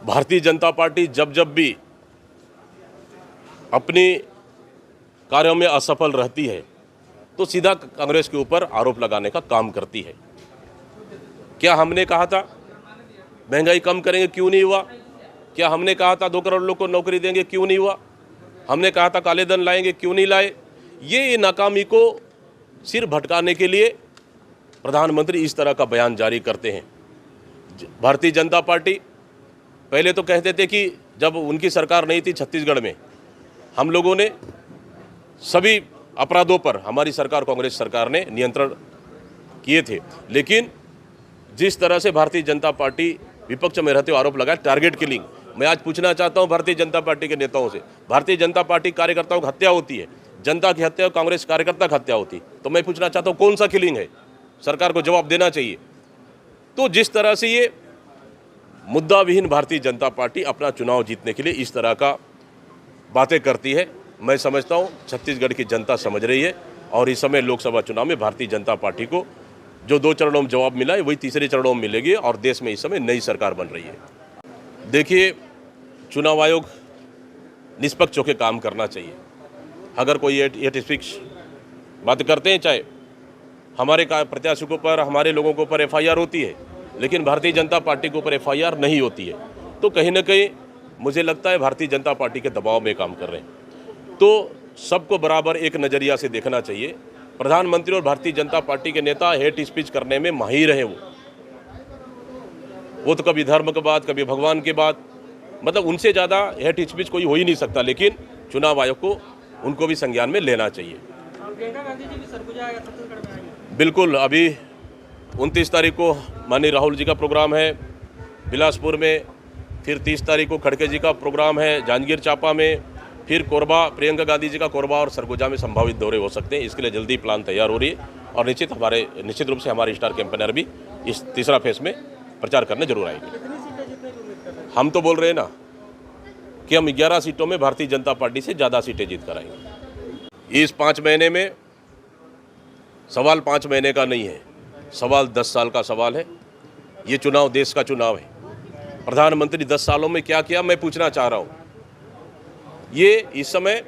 Bharatiya Janata party जब जब भी अपनी कार्यों में असफल रहती है तो सीधा कांग्रेस के ऊपर आरोप लगाने का काम करती है। क्या हमने कहा था महंगाई कम करेंगे, क्यों नहीं हुआ? क्या हमने कहा था 2 करोड़ लोग को नौकरी देंगे, क्यों नहीं हुआ? हमने कहा था काले धन लाएंगे, क्यों नहीं लाए? ये नाकामी को सिर भटकाने के लिए प्रधानमंत्री इस तरह का बयान जारी करते हैं। भारतीय जनता पार्टी पहले तो कहते थे कि जब उनकी सरकार नहीं थी छत्तीसगढ़ में, हम लोगों ने सभी अपराधों पर हमारी सरकार कांग्रेस सरकार ने नियंत्रण किए थे। लेकिन जिस तरह से भारतीय जनता पार्टी विपक्ष में रहते हुए आरोप लगाए टारगेट किलिंग, मैं आज पूछना चाहता हूं भारतीय जनता पार्टी के नेताओं से, भारतीय जनता पार्टी कार्यकर्ताओं की हत्या होती है, जनता की हत्या, कांग्रेस कार्यकर्ता की हत्या होती, तो मैं पूछना चाहता हूं कौन सा किलिंग है? सरकार को जवाब देना चाहिए। तो जिस तरह से ये मुद्दा विहीन भारतीय जनता पार्टी अपना चुनाव जीतने के लिए इस तरह का बातें करती है, मैं समझता हूं छत्तीसगढ़ की जनता समझ रही है। और इस समय लोकसभा चुनाव में भारतीय जनता पार्टी को जो 2 चरणों में जवाब मिला है वही तीसरे चरणों में मिलेगी और देश में इस समय नई सरकार बन रही है। देखिए, चुनाव आयोग निष्पक्ष होकर काम करना चाहिए। अगर कोई 86 बात करते हैं, चाहे हमारे प्रत्याशियों के ऊपर, हमारे लोगों के ऊपर FIR होती है, लेकिन भारतीय जनता पार्टी के ऊपर FIR नहीं होती है, तो कहीं ना कहीं मुझे लगता है भारतीय जनता पार्टी के दबाव में काम कर रहे हैं। तो सबको बराबर एक नज़रिया से देखना चाहिए। प्रधानमंत्री और भारतीय जनता पार्टी के नेता हेट स्पीच करने में माहिर हैं। वो तो कभी धर्म की बात, कभी भगवान की बात, मतलब उनसे ज़्यादा हेट स्पीच कोई हो ही नहीं सकता। लेकिन चुनाव आयोग को उनको भी संज्ञान में लेना चाहिए। बिल्कुल, अभी 29 तारीख को माननीय राहुल जी का प्रोग्राम है बिलासपुर में, फिर 30 तारीख को खड़गे जी का प्रोग्राम है जांजगीर चांपा में, फिर कोरबा, प्रियंका गांधी जी का कोरबा और सरगुजा में संभावित दौरे हो सकते हैं। इसके लिए जल्दी प्लान तैयार हो रही है और निश्चित रूप से हमारे स्टार कैंपेनर भी इस तीसरा फेज में प्रचार करने जरूर आएंगे। हम तो बोल रहे हैं ना कि हम 11 सीटों में भारतीय जनता पार्टी से ज़्यादा सीटें जीत कर आएंगे। इस 5 महीने में सवाल 5 महीने का नहीं है, सवाल 10 साल का सवाल है। ये चुनाव देश का चुनाव है। प्रधानमंत्री 10 सालों में क्या किया, मैं पूछना चाह रहा हूँ। ये इस समय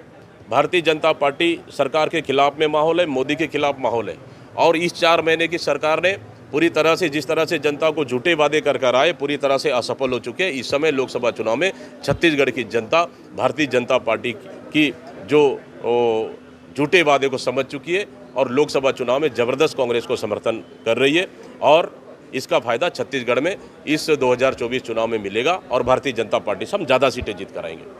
भारतीय जनता पार्टी सरकार के खिलाफ में माहौल है, मोदी के खिलाफ माहौल है। और इस 4 महीने की सरकार ने पूरी तरह से, जिस तरह से जनता को झूठे वादे कर आए, पूरी तरह से असफल हो चुके हैं। इस समय लोकसभा चुनाव में छत्तीसगढ़ की जनता भारतीय जनता पार्टी की जो झूठे वादे को समझ चुकी है और लोकसभा चुनाव में ज़बरदस्त कांग्रेस को समर्थन कर रही है। और इसका फायदा छत्तीसगढ़ में इस 2024 चुनाव में मिलेगा और भारतीय जनता पार्टी से हम ज़्यादा सीटें जीत कर आएंगे।